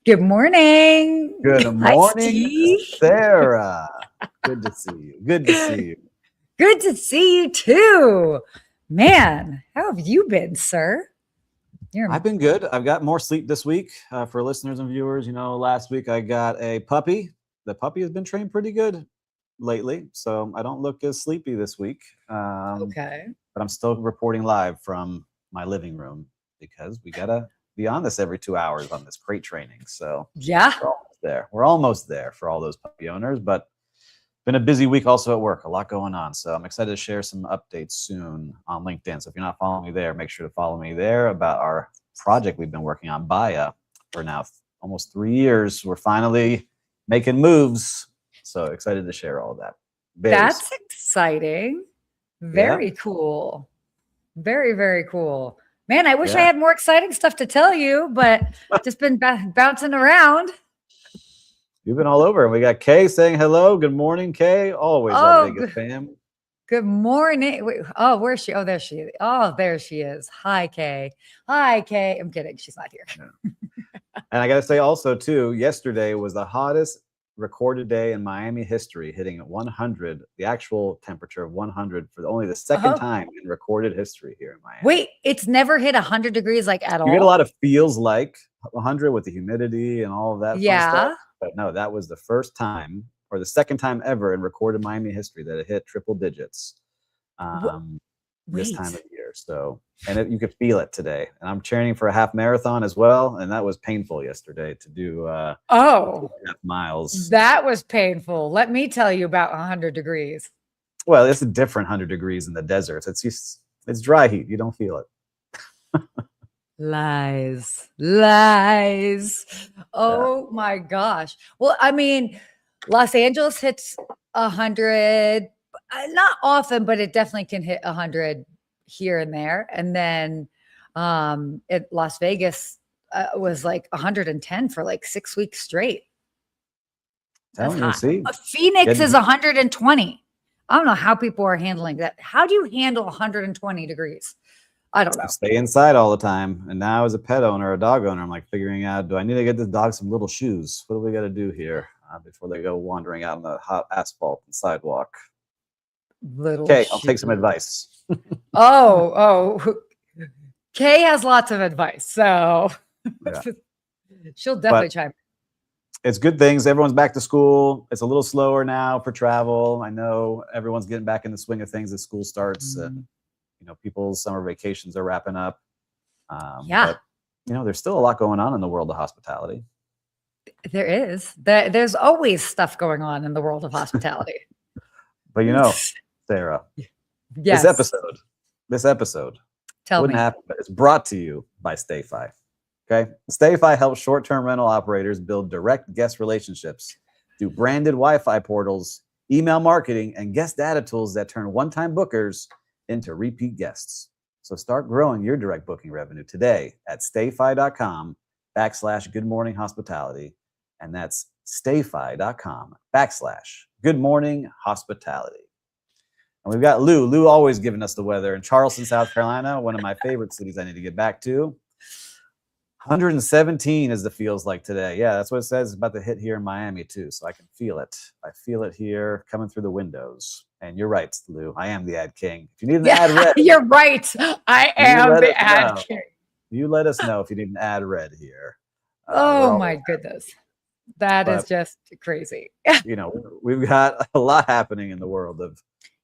Good morning. Good Hi, morning, Steve. Sarah. Good to see you. Good to see you. Good to see you too. Man, how have you been, sir? I've been good. I've got more sleep this week for listeners and viewers. You know, last week I got a puppy. The puppy has been trained pretty good lately, so I don't look as sleepy this week. Okay. But I'm still reporting live from my living room because we gotta be on this every 2 hours on this crate training. So Yeah. we're almost there. We're almost there for all those puppy owners, but been a busy week also at work, a lot going on. So I'm excited to share some updates soon on LinkedIn. So if you're not following me there, make sure to follow me there about our project we've been working on, Baya, for now almost 3 years. We're finally making moves. So excited to share all of that. That's exciting. Very cool. Very, very cool. Man, I wish I had more exciting stuff to tell you, but just been bouncing around. You've been all over. And we got Kay saying hello. Good morning, Kay. Always our Vegas fam. Good morning. Wait, oh, where's she? Oh, there she is. Oh, there she is. Hi, Kay. Hi, Kay. I'm kidding. She's not here. Yeah. And I got to say also, too, yesterday was the hottest recorded day in Miami history, hitting 100, the actual temperature of 100 for only the second time in recorded history here in Miami. Wait, it's never hit 100 degrees like at all? You get a lot of feels like 100 with the humidity and all of that fun stuff. But no, that was the first time or the second time ever in recorded Miami history that it hit triple digits this time of year. So, and you could feel it today. And I'm training for a half marathon as well. And that was painful yesterday to do 2.5 miles. That was painful. Let me tell you about 100 degrees. Well, it's a different 100 degrees in the deserts. It's dry heat. You don't feel it. Lies. Oh my gosh. Well, I mean, Los Angeles hits 100, not often, but it definitely can hit 100 here and there. And then Las Vegas was like 110 for like 6 weeks straight. Phoenix is 120. I don't know how people are handling that. How do you handle 120 degrees? I don't know. I stay inside all the time. And now as a pet owner, a dog owner, I'm like figuring out, do I need to get this dog some little shoes? What do we got to do here before they go wandering out on the hot asphalt and sidewalk? Okay, I'll take some advice. Kay has lots of advice. So she'll definitely chime in. It's good things. Everyone's back to school. It's a little slower now for travel. I know everyone's getting back in the swing of things as school starts. People's summer vacations are wrapping up. But, there's still a lot going on in the world of hospitality. There is. There's always stuff going on in the world of hospitality. But Sarah, this episode wouldn't happen, but it's brought to you by StayFi. Okay, StayFi helps short-term rental operators build direct guest relationships through branded Wi-Fi portals, email marketing, and guest data tools that turn one-time bookers into repeat guests. So start growing your direct booking revenue today at stayfi.com/goodmorninghospitality. And that's stayfi.com/goodmorninghospitality. And we've got Lou. Lou always giving us the weather in Charleston, South Carolina, one of my favorite cities I need to get back to. 117 is the feels like today. Yeah, that's what it says. It's about to hit here in Miami too. So I can feel it. I feel it here coming through the windows. And you're right, Lou. I am the ad king. If you need an ad read, you're right. I am the ad king. You let us know if you need an ad read here. Oh my goodness. That is just crazy. We've got a lot happening in the world of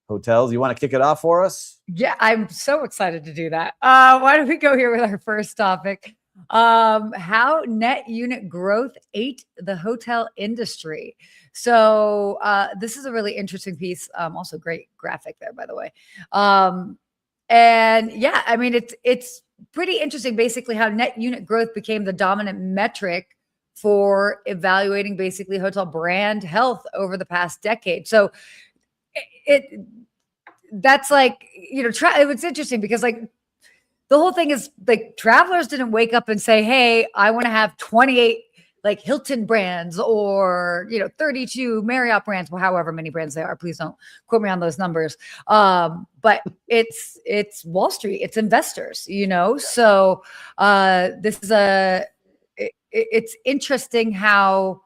hotels. You want to kick it off for us? Yeah, I'm so excited to do that. Why don't we go here with our first topic? How net unit growth ate the hotel industry. So this is a really interesting piece. Also great graphic there, by the way. And yeah, I mean, it's pretty interesting basically how net unit growth became the dominant metric for evaluating basically hotel brand health over the past decade. So that's like, it's interesting because like the whole thing is like travelers didn't wake up and say, hey, I want to have 28 like Hilton brands or, 32 Marriott brands, well, however many brands there are. Please don't quote me on those numbers. But it's Wall Street, it's investors, So this is it's interesting how,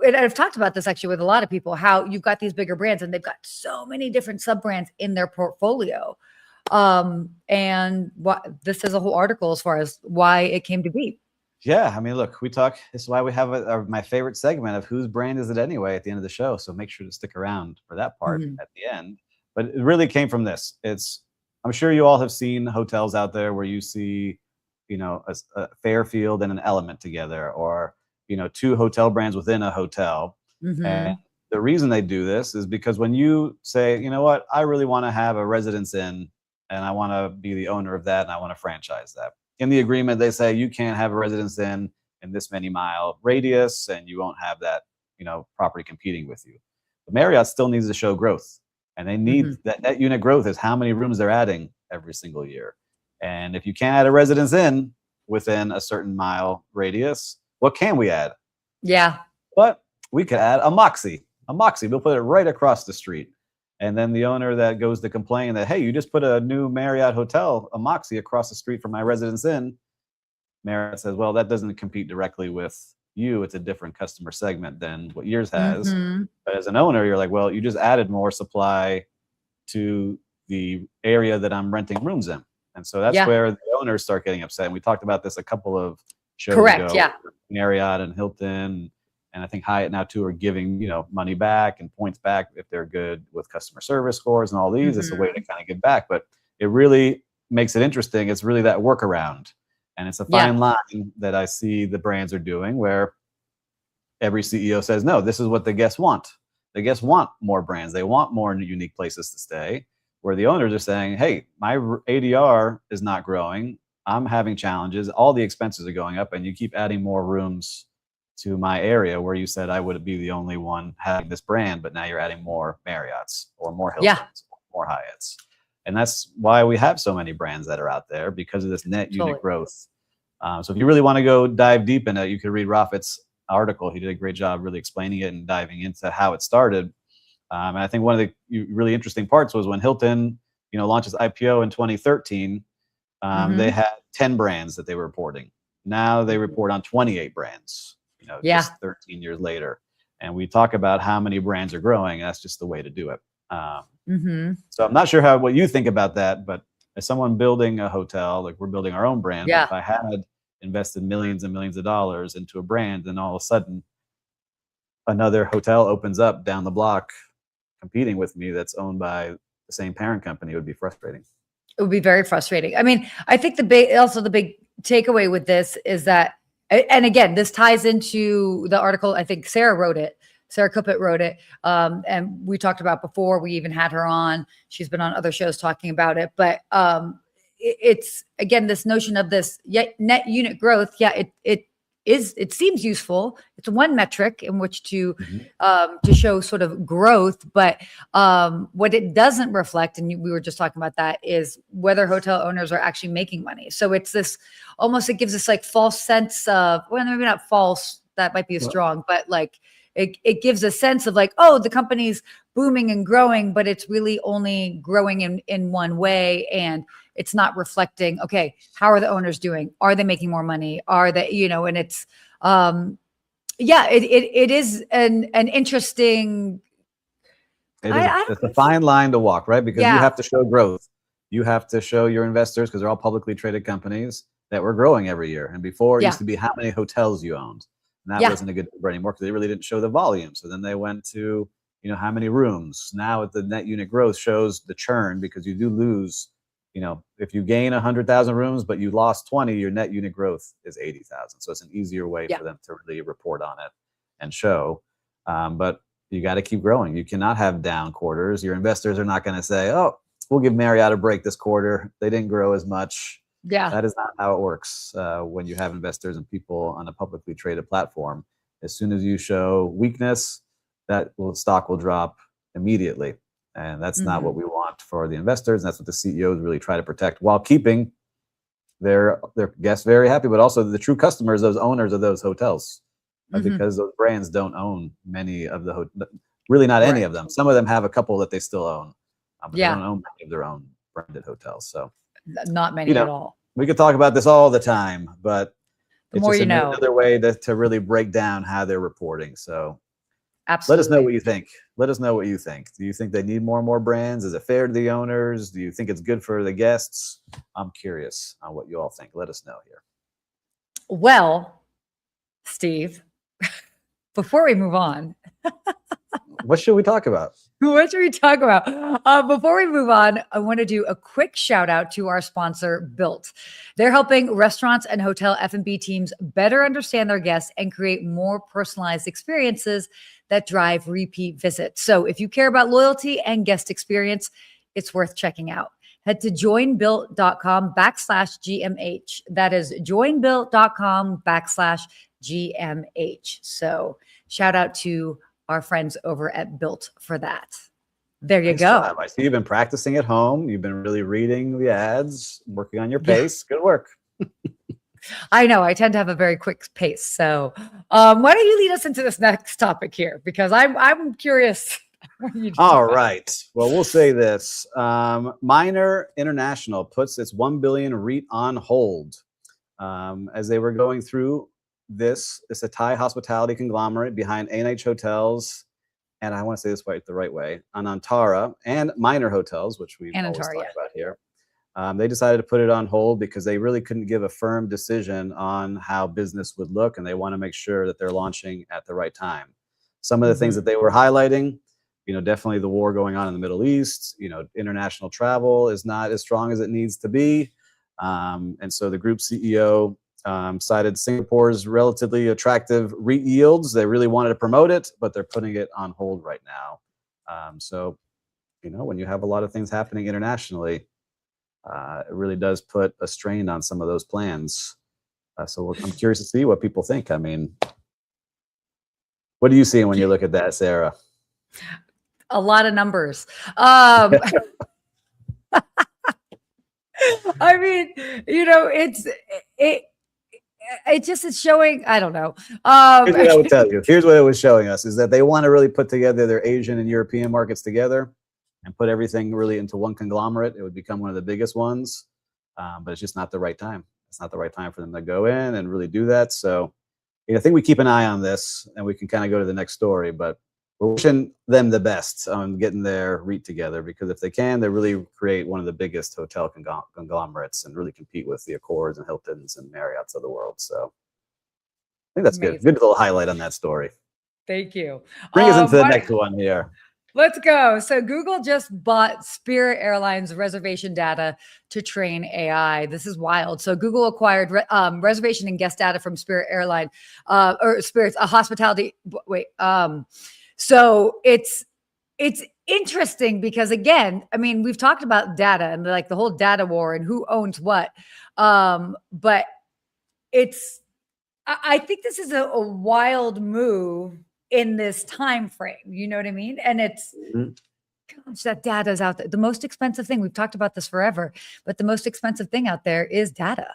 and I've talked about this actually with a lot of people, how you've got these bigger brands and they've got so many different sub brands in their portfolio. And this is a whole article as far as why it came to be. Yeah, I mean, look, this is why we have my favorite segment of whose brand is it anyway at the end of the show. So make sure to stick around for that part at the end. But it really came from this. I'm sure you all have seen hotels out there where you see, a Fairfield and an Element together, or, two hotel brands within a hotel. And the reason they do this is because when you say, you know what, I really want to have a Residence Inn and I want to be the owner of that and I want to franchise that. In the agreement, they say you can't have a Residence Inn in this many mile radius and you won't have that, property competing with you. But Marriott still needs to show growth, and they need that net unit growth is how many rooms they're adding every single year. And if you can't add a Residence Inn within a certain mile radius, what can we add? Yeah. But we could add a Moxie. We'll put it right across the street. And then the owner that goes to complain that, hey, you just put a new Marriott hotel, a Moxie, across the street from my Residence Inn. Marriott says, well, that doesn't compete directly with you. It's a different customer segment than what yours has. But as an owner, you're like, well, you just added more supply to the area that I'm renting rooms in. And so that's where the owners start getting upset. And we talked about this a couple of shows ago. Yeah. Marriott and Hilton, and I think Hyatt now too are giving, money back and points back if they're good with customer service scores and all these. It's a way to kind of give back, but it really makes it interesting. It's really that workaround, and it's a fine line that I see the brands are doing, where every CEO says, no, this is what the guests want. The guests want more brands. They want more unique places to stay, where the owners are saying, hey, my ADR is not growing. I'm having challenges. All the expenses are going up, and you keep adding more rooms to my area where you said I would be the only one having this brand, but now you're adding more Marriotts or more Hiltons, or more Hyatts. And that's why we have so many brands that are out there, because of this net unit growth. So if you really want to go dive deep in it, you could read Rafit's article. He did a great job really explaining it and diving into how it started. And I think one of the really interesting parts was when Hilton, launched its IPO in 2013, they had 10 brands that they were reporting. Now they report on 28 brands. Just 13 years later. And we talk about how many brands are growing. That's just the way to do it. So I'm not sure what you think about that, but as someone building a hotel, like we're building our own brand, but if I had invested millions and millions of dollars into a brand, and all of a sudden another hotel opens up down the block competing with me that's owned by the same parent company, it would be frustrating. It would be very frustrating. I mean, I think the big takeaway with this is that, and again, this ties into the article. I think Sarah Kuppet wrote it. And we talked about before. We even had her on. She's been on other shows talking about it. But it's, again, this notion of this net unit growth. Yeah, it seems useful. It's one metric in which to show sort of growth. But what it doesn't reflect, and we were just talking about that, is whether hotel owners are actually making money. So it's this almost, it gives this like false sense of, well, maybe not false, that might be strong, but like it gives a sense of like, oh, the company's booming and growing, but it's really only growing in one way. And it's not reflecting, okay, how are the owners doing? Are they making more money? Are they, and it's, it is an interesting. It's a fine line to walk, right? Because you have to show growth. You have to show your investors, because they're all publicly traded companies, that we're growing every year. And before it used to be how many hotels you owned. And that wasn't a good number anymore, because they really didn't show the volume. So then they went to, how many rooms. Now the net unit growth shows the churn, because you do lose, if you gain 100,000 rooms, but you lost 20, your net unit growth is 80,000. So it's an easier way for them to really report on it and show. But you got to keep growing. You cannot have down quarters. Your investors are not going to say, oh, we'll give Marriott a break this quarter. They didn't grow as much. Yeah, that is not how it works when you have investors and people on a publicly traded platform. As soon as you show weakness, stock will drop immediately. And that's not what we want for the investors. And that's what the CEOs really try to protect, while keeping their guests very happy, but also the true customers, those owners of those hotels, because those brands don't own many of the really not any of them. Some of them have a couple that they still own, but they don't own many of their own branded hotels. So not many at all. We could talk about this all the time, but it's more just you know. Another way to really break down how they're reporting. So absolutely. Let us know what you think. Let us know what you think. Do you think they need more and more brands? Is it fair to the owners? Do you think it's good for the guests? I'm curious on what you all think. Let us know here. Well, Steve, before we move on, what should we talk about? What should we talk about? Before we move on, I want to do a quick shout out to our sponsor, Built. They're helping restaurants and hotel F&B teams better understand their guests and create more personalized experiences that drive repeat visits. So if you care about loyalty and guest experience, it's worth checking out. Head to joinbuilt.com/GMH. That is joinbuilt.com/GMH. So shout out to our friends over at Built for that. There you go. Job. I see you've been practicing at home. You've been really reading the ads, working on your pace. Yeah. Good work. I know. I tend to have a very quick pace. So why don't you lead us into this next topic here? Because I'm curious. All right. Well, we'll say this. Minor International puts its $1 billion REIT on hold as they were going through this. It's a Thai hospitality conglomerate behind ANH Hotels, and I want to say this the right way, Anantara and Minor Hotels, which we've always talked about here. They decided to put it on hold because they really couldn't give a firm decision on how business would look, and they want to make sure that they're launching at the right time. Some of the things that they were highlighting, definitely the war going on in the Middle East, international travel is not as strong as it needs to be. And so the group CEO cited Singapore's relatively attractive REIT yields. They really wanted to promote it, but they're putting it on hold right now. So, when you have a lot of things happening internationally, it really does put a strain on some of those plans. So I'm curious to see what people think. I mean, what do you see when you look at that, Sarah? A lot of numbers. I mean, it just is showing, I don't know. Here's what I would tell you. Here's what it was showing us is that they want to really put together their Asian and European markets together and put everything really into one conglomerate. It would become one of the biggest ones, but it's just not the right time. It's not the right time for them to go in and really do that. So I think we keep an eye on this and we can kind of go to the next story, but we're wishing them the best on getting their REIT together, because if they can, they really create one of the biggest hotel conglomerates and really compete with the Accords and Hiltons and Marriotts of the world. So I think that's good. Good little highlight on that story. Thank you. Bring us into the next one here. Let's go. So Google just bought Spirit Airlines reservation data to train AI. This is wild. So Google acquired reservation and guest data from Spirit Airline or Spirit's hospitality. So it's interesting because, again, I mean, we've talked about data and like the whole data war and who owns what. But I think this is a wild move in this time frame. You know what I mean? And it's, gosh, that data is out there. The most expensive thing, we've talked about this forever, but the most expensive thing out there is data.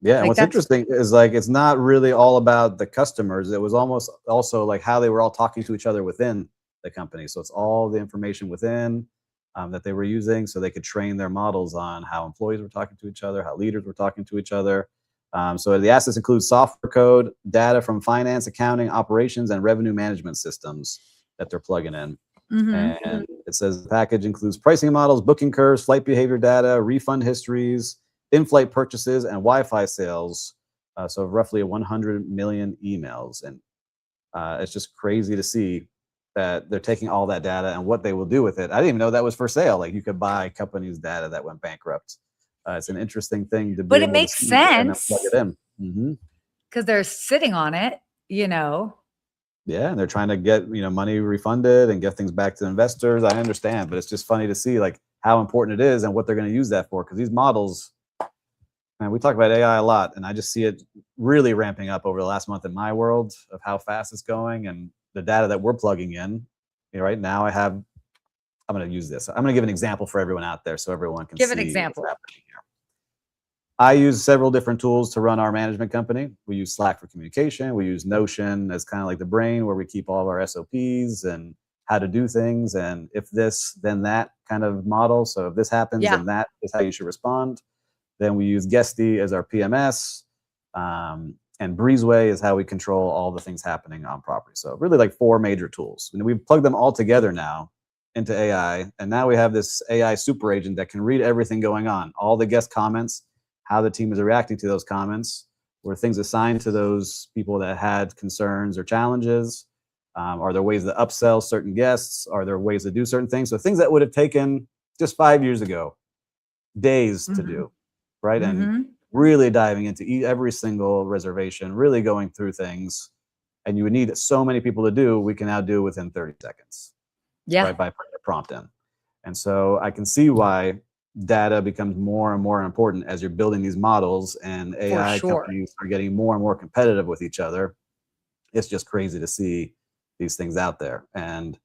Yeah, and what's interesting is it's not really all about the customers. It was almost also like how they were all talking to each other within the company. So it's all the information within that they were using, so they could train their models on how employees were talking to each other, how leaders were talking to each other. So the assets include software code, data from finance, accounting, operations, and revenue management systems that they're plugging in. And it says the package includes pricing models, booking curves, flight behavior data, refund histories, in-flight purchases, and Wi-Fi sales. So roughly 100 million emails. And it's just crazy to see that they're taking all that data and what they will do with it. I didn't even know that was for sale. Like, you could buy companies' data that went bankrupt. It's an interesting thing to be but it makes sense. Plug it in. Because they're sitting on it, Yeah, and they're trying to get money refunded and get things back to investors. I understand, but it's just funny to see like how important it is and what they're going to use that for. Because these models, man, we talk about AI a lot, and I just see it really ramping up over the last month in my world of how fast it's going and the data that we're plugging in. Right now, I'm going to use this. I'm going to give an example for everyone out there so everyone can give an example. What's happening here. I use several different tools to run our management company. We use Slack for communication. We use Notion as kind of like the brain where we keep all of our SOPs and how to do things. And if this, then that kind of model. So if this happens, then that is how you should respond. Then we use Guesty as our PMS. And Breezeway is how we control all the things happening on property. So really like 4 major tools. And we've plugged them all together now into AI. And now we have this AI super agent that can read everything going on, all the guest comments, how the team is reacting to those comments, were things assigned to those people that had concerns or challenges. Are there ways to upsell certain guests? Are there ways to do certain things? So things that would have taken just 5 years ago, days to do, right? And really diving into every single reservation, really going through things. And you would need so many people to do, we can now do within 30 seconds. Yeah. Right, by putting a prompt in. And so I can see why data becomes more and more important as you're building these models, and AI companies are getting more and more competitive with each other. It's just crazy to see these things out there. And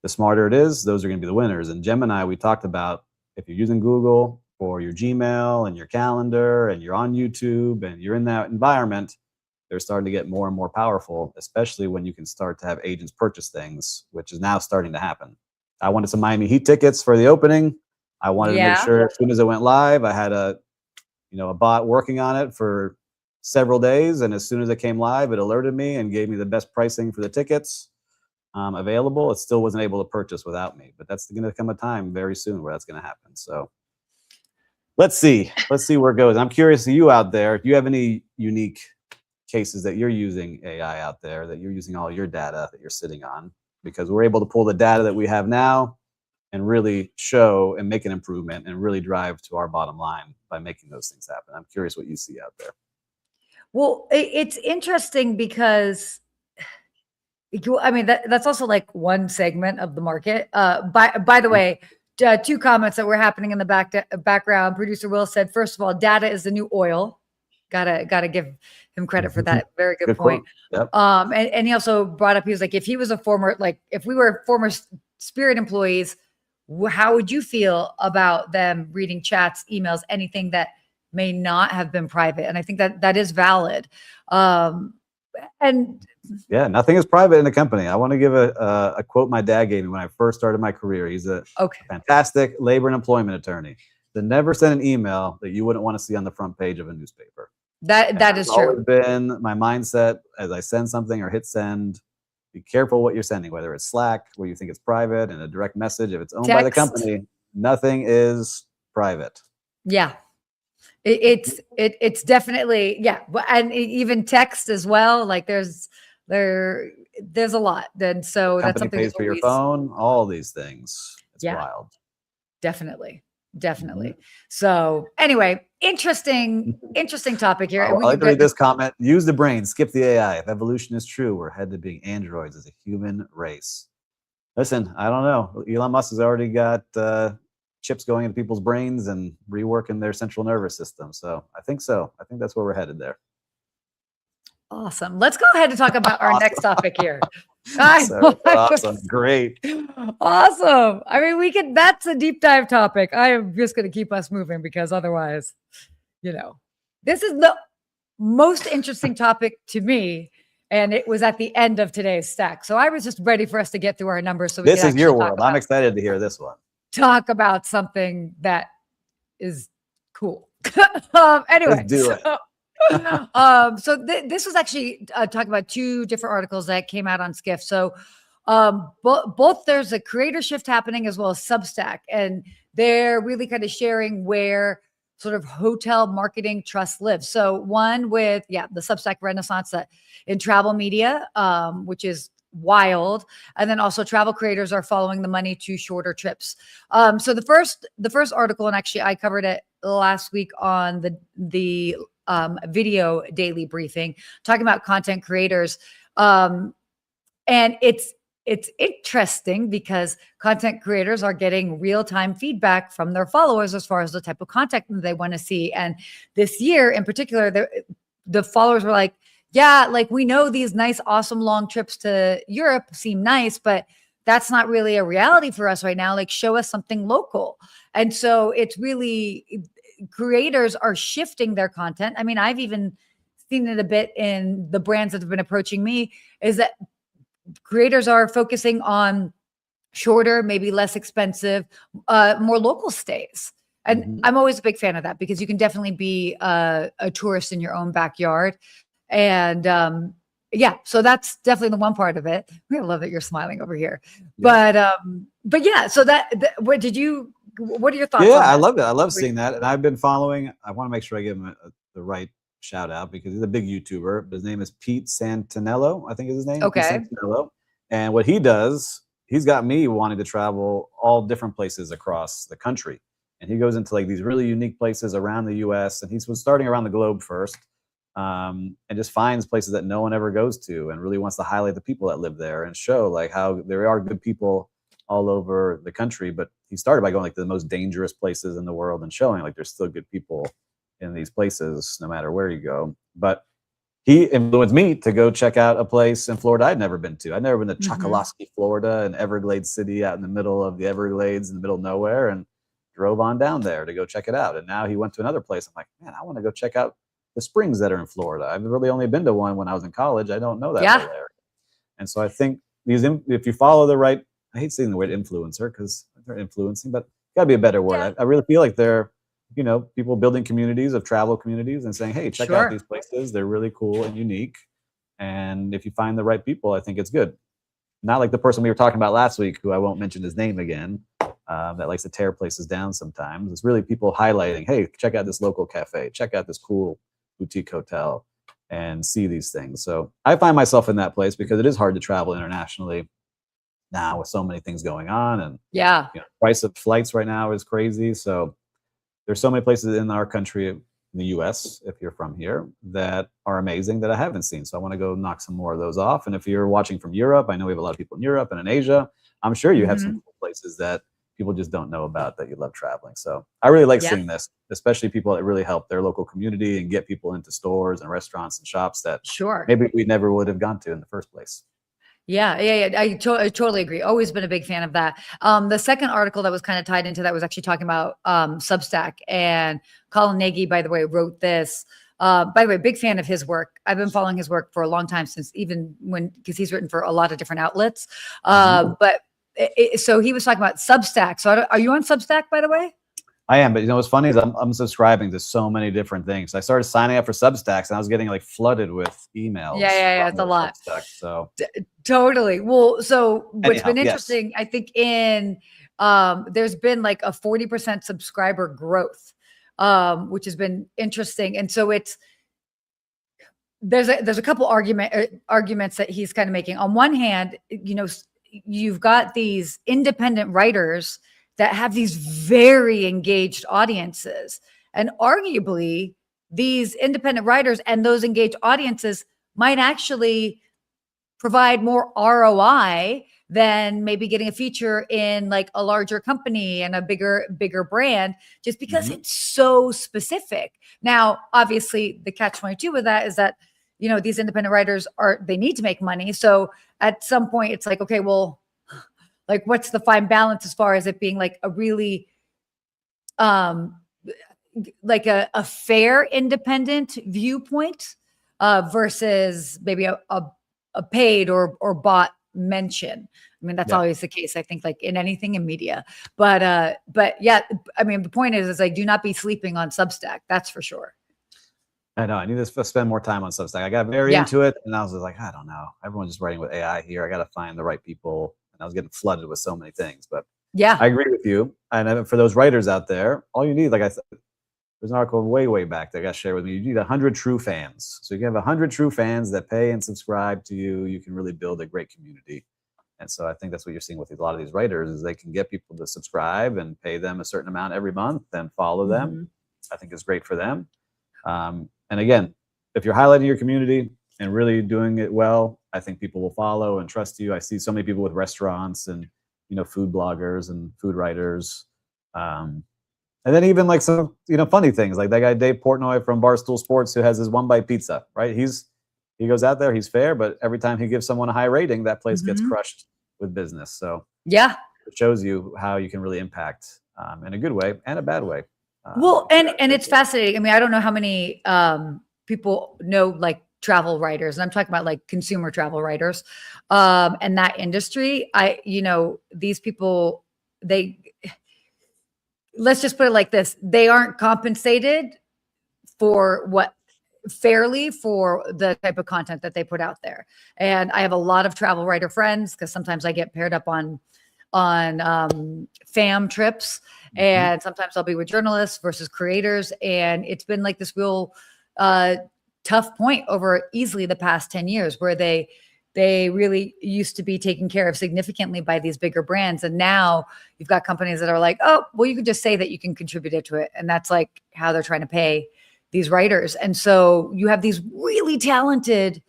the smarter it is, those are going to be the winners. And Gemini, we talked about, if you're using Google for your Gmail and your calendar and you're on YouTube and you're in that environment, they're starting to get more and more powerful, especially when you can start to have agents purchase things, which is now starting to happen. I wanted some Miami Heat tickets for the opening. I wanted to make sure as soon as it went live, I had a bot working on it for several days. And as soon as it came live, it alerted me and gave me the best pricing for the tickets available. It still wasn't able to purchase without me, but that's going to come a time very soon where that's going to happen. So let's see where it goes. I'm curious, you out there, do you have any unique cases that you're using AI out there, that you're using all your data that you're sitting on? Because we're able to pull the data that we have now and really show and make an improvement and really drive to our bottom line by making those things happen. I'm curious what you see out there. Well, it's interesting because, I mean, that's also like one segment of the market. By the way, 2 comments that were happening in the background. Producer Will said, first of all, data is the new oil. Gotta give him credit for that. Very good point. Yep. And he also brought up, he was like, if we were former Spirit employees, how would you feel about them reading chats, emails, anything that may not have been private? And I think that is valid. And yeah, nothing is private in the company. I want to give a quote my dad gave me when I first started my career. He's a fantastic labor and employment attorney that never sent an email that you wouldn't want to see on the front page of a newspaper. That is true. Always been my mindset as I send something or hit send. Be careful what you're sending, whether it's Slack, where you think it's private, and a direct message. If it's owned by the company, nothing is private. Yeah. It's definitely, yeah. And even text as well. Like there's a lot. And so that's something pays for your phone, all these things. It's wild. Definitely. So anyway, interesting topic here. I'd like to read this comment. Use the brain, skip the AI. If evolution is true, we're headed to being androids as a human race. Listen, I don't know. Elon Musk has already got chips going into people's brains and reworking their central nervous system. So I think that's where we're headed there. Awesome. Let's go ahead and talk about our next topic here. Awesome. Great. Awesome. I mean, that's a deep dive topic. I am just going to keep us moving because otherwise, this is the most interesting topic to me. And it was at the end of today's stack. So I was just ready for us to get through our numbers. So this is your world. I'm excited to hear this one. Talk about something that is cool. Anyway. Let's do it. So this was actually talking about 2 different articles that came out on Skift. So both there's a creator shift happening as well as Substack, and they're really kind of sharing where sort of hotel marketing trust lives. So one with the Substack renaissance that in travel media, which is wild, and then also travel creators are following the money to shorter trips. So the first article, and actually I covered it last week on the video daily briefing, talking about content creators. And it's interesting because content creators are getting real-time feedback from their followers as far as the type of content they want to see. And this year in particular, the followers were like, yeah, like we know these nice, awesome long trips to Europe seem nice, but that's not really a reality for us right now. Like show us something local. And so it's really, creators are shifting their content. I mean, I've even seen it a bit in the brands that have been approaching me, is that creators are focusing on shorter, maybe less expensive, more local stays. And I'm always a big fan of that because you can definitely be a tourist in your own backyard. And yeah, so that's definitely the one part of it. I love that you're smiling over here. Yeah. But yeah, so what are your thoughts? Yeah, on that? I love it. I love seeing that. And I've been following, I want to make sure I give him the right shout out because he's a big YouTuber. His name is Pete Santinello, I think is his name. Okay. Pete Santinello. And what he does, he's got me wanting to travel all different places across the country. And he goes into like these really unique places around the US. And he's starting around the globe first. And just finds places that no one ever goes to and really wants to highlight the people that live there and show like how there are good people all over the country. But he started by going like to the most dangerous places in the world and showing like there's still good people in these places no matter where you go. But he influenced me to go check out a place in Florida I'd never been to. I'd never been to Chocoloskee, Florida, an Everglades city out in the middle of the Everglades in the middle of nowhere, and drove on down there to go check it out. And now he went to another place. I'm like, man, I want to go check out the springs that are in Florida. I've really only been to one when I was in college. I don't know that whole area. And so I think if you follow the right, I hate saying the word influencer because they're influencing, but gotta be a better word. Yeah. I really feel like they're, people building communities of travel communities and saying, hey, check out these places. They're really cool and unique. And if you find the right people, I think it's good. Not like the person we were talking about last week, who I won't mention his name again, that likes to tear places down sometimes. It's really people highlighting, hey, check out this local cafe, check out this cool boutique hotel, and see these things. So I find myself in that place because it is hard to travel internationally now with so many things going on. And price of flights right now is crazy. So there's so many places in our country, in the US, if you're from here, that are amazing that I haven't seen. So I want to go knock some more of those off. And if you're watching from Europe, I know we have a lot of people in Europe and in Asia. I'm sure you have some cool places that people just don't know about that you love traveling. So I really like seeing this, especially people that really help their local community and get people into stores and restaurants and shops that maybe we never would have gone to in the first place. Yeah. I totally agree. Always been a big fan of that. The second article that was kind of tied into that was actually talking about Substack, and Colin Nagy, by the way, wrote this. By the way, big fan of his work. I've been following his work for a long time, because he's written for a lot of different outlets. So he was talking about Substack. So are you on Substack, by the way? I am, but what's funny is I'm subscribing to so many different things. I started signing up for Substacks, and I was getting like flooded with emails. Yeah, it's a lot. Substack, so totally. Well, so what's been interesting, I think, in there's been like a 40% subscriber growth, which has been interesting, and so there's a couple arguments that he's kind of making. On one hand, you've got these independent writers that have these very engaged audiences. And arguably, these independent writers and those engaged audiences might actually provide more ROI than maybe getting a feature in like a larger company and a bigger brand, just because it's so specific. Now, obviously, the catch-22 with that is that, these independent writers they need to make money. So at some point it's like, okay, well, like what's the fine balance as far as it being like a really, like a fair independent viewpoint, versus maybe a paid or bought mention. I mean, that's always the case, I think, like in anything in media, but yeah, I mean, the point is like, do not be sleeping on Substack. That's for sure. I know. I need to spend more time on Substack. I got very into it, and I was just like, I don't know. Everyone's just writing with AI here. I got to find the right people, and I was getting flooded with so many things. But I agree with you. And for those writers out there, all you need, like I said, there's an article way back that I got shared with me. You need 100 true fans. So you can have 100 true fans that pay and subscribe to you. You can really build a great community. And so I think that's what you're seeing with a lot of these writers, is they can get people to subscribe and pay them a certain amount every month and follow them. I think it's great for them. And again, if you're highlighting your community and really doing it well, I think people will follow and trust you. I see so many people with restaurants and, food bloggers and food writers. And then even like some, funny things like that guy, Dave Portnoy from Barstool Sports, who has his One Bite Pizza, right? He goes out there, he's fair, but every time he gives someone a high rating, that place gets crushed with business. So it shows you how you can really impact in a good way and a bad way. Well, and it's fascinating. I mean, I don't know how many people know like travel writers, and I'm talking about like consumer travel writers, and that industry. These people, let's just put it like this: they aren't compensated for what fairly for the type of content that they put out there. And I have a lot of travel writer friends because sometimes I get paired up on fam trips, and sometimes I'll be with journalists versus creators. And it's been like this real tough point over easily the past 10 years where they really used to be taken care of significantly by these bigger brands. And now you've got companies that are like, oh, well, you can just say that you can contribute it to it. And that's like how they're trying to pay these writers. And so you have these really talented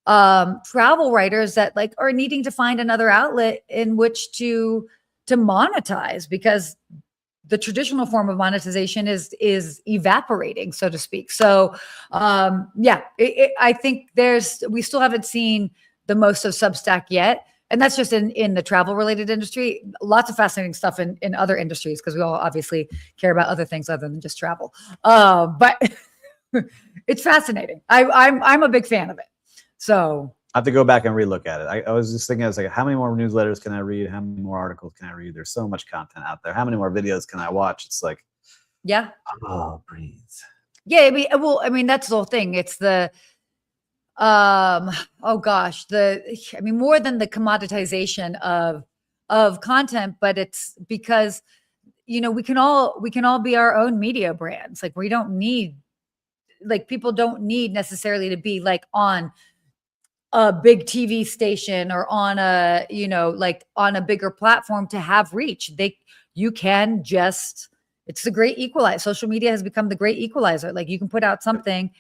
travel writers that like are needing to find another outlet in which to monetize, because the traditional form of monetization is evaporating, so to speak. So I think we still haven't seen the most of Substack yet. And that's just in the travel related industry. Lots of fascinating stuff in other industries, because we all obviously care about other things other than just travel. But it's fascinating. I'm a big fan of it. So I have to go back and relook at it. I was just thinking, I was like, how many more newsletters can I read? How many more articles can I read? There's so much content out there. How many more videos can I watch? It's like, yeah. Oh, breathe. Yeah. I mean, that's the whole thing. It's the, more than the commoditization of content, but it's because, we can all be our own media brands. Like people don't need necessarily to be like on a big TV station or on on a bigger platform to have reach. It's the great equalizer. Social media has become the great equalizer. Like you can put out something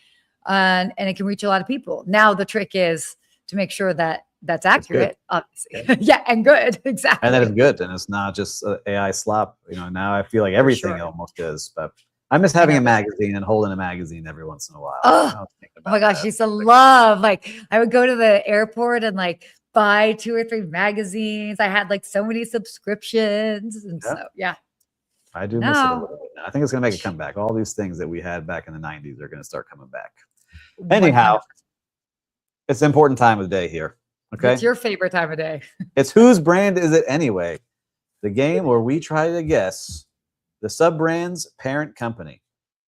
and it can reach a lot of people. Now the trick is to make sure that that's accurate, obviously. Yeah, and good. Exactly. And that it's good. And it's not just AI slop. Now I feel like everything almost is, but I miss having a magazine and holding a magazine every once in a while. Oh my gosh, I used to love, like, I would go to the airport and like buy 2 or 3 magazines. I had like so many subscriptions. And I do miss it a little bit now. I think it's going to make a comeback. All these things that we had back in the 90s are going to start coming back. Anyhow, it's an important time of the day here. Okay. It's your favorite time of day. It's whose brand is it anyway? The game where we try to guess the sub-brand's parent company.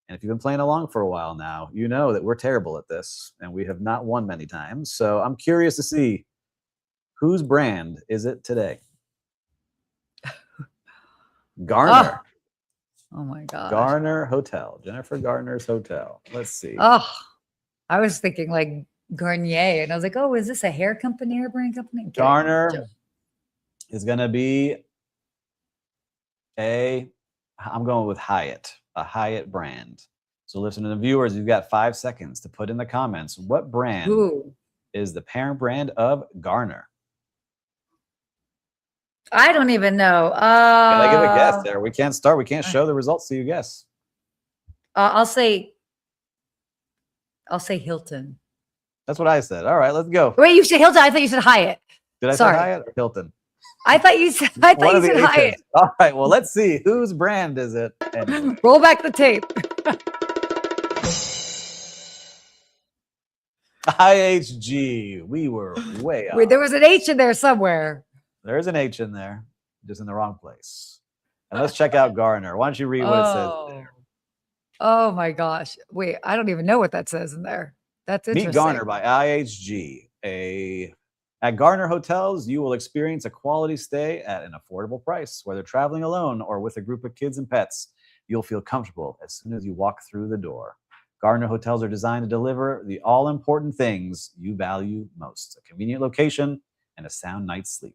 And if you've been playing along for a while now, you know that we're terrible at this and we have not won many times. So I'm curious to see whose brand is it today? Garner. Oh my God. Garner Hotel. Jennifer Garner's hotel. Let's see. Oh, I was thinking like Garnier. And I was like, oh, is this a hair company or brand company? Okay. Garner is going to be I'm going with Hyatt, a Hyatt brand. So listen to the viewers, you've got 5 seconds to put in the comments what brand is the parent brand of Garner. I don't even know. Gotta give a guess there. We can't start. We can't show the results till you guess. I'll say Hilton. That's what I said. All right, let's go. Wait, you said Hilton? I thought you said Hyatt. Did I say Hyatt or Hilton? I thought you said Hyatt. All right, well, let's see. Whose brand is it? Anyway. Roll back the tape. IHG. We were way off. Wait, there was an H in there somewhere. There is an H in there, just in the wrong place. And let's check out Garner. Why don't you read what it says there? Oh my gosh. Wait, I don't even know what that says in there. That's interesting. Meet Garner by IHG. At Garner Hotels, you will experience a quality stay at an affordable price. Whether traveling alone or with a group of kids and pets, you'll feel comfortable as soon as you walk through the door. Garner Hotels are designed to deliver the all-important things you value most: a convenient location and a sound night's sleep.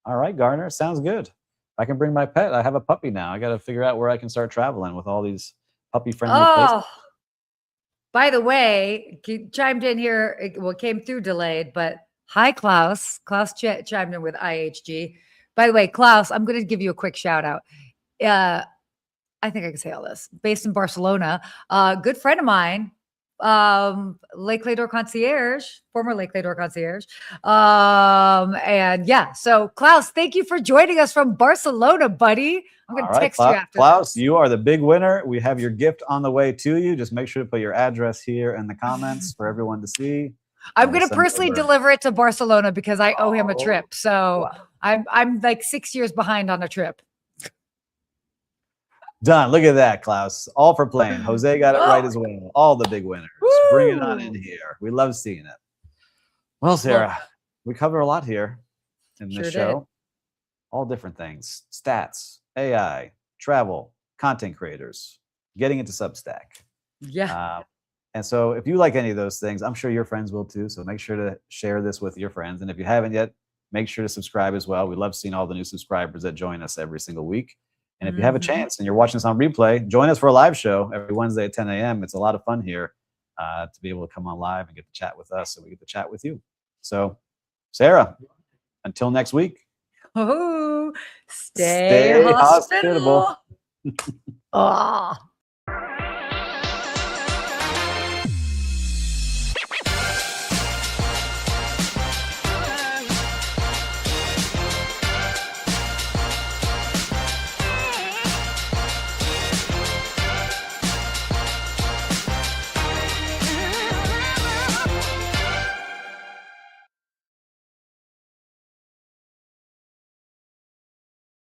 All right, Garner, sounds good. I can bring my pet. I have a puppy now. I got to figure out where I can start traveling with all these puppy-friendly places. By the way, he chimed in here. It came through delayed, but hi, Klaus. Klaus chimed in with IHG. By the way, Klaus, I'm going to give you a quick shout out. I think I can say all this. Based in Barcelona, good friend of mine, Lake Lador concierge, former Lake Lador concierge. And yeah, so Klaus, thank you for joining us from Barcelona, buddy. I'm going to text you after Klaus, this. You are the big winner. We have your gift on the way to you. Just make sure to put your address here in the comments for everyone to see. I'm going to personally deliver it to Barcelona because I owe him a trip. So I'm like 6 years behind on a trip. Done. Look at that, Klaus. All for playing. Jose got it right as well. All the big winners. Woo! Bring it on in here. We love seeing it. Well, Sarah, we cover a lot here in this show. Did. All different things. Stats, AI, travel, content creators, getting into Substack. Yeah. And so if you like any of those things, I'm sure your friends will too. So make sure to share this with your friends. And if you haven't yet, make sure to subscribe as well. We love seeing all the new subscribers that join us every single week. And if you have a chance and you're watching this on replay, join us for a live show every Wednesday at 10 a.m. It's a lot of fun here to be able to come on live and get to chat with us, so we get to chat with you. So, Sarah, until next week. Stay hospitable.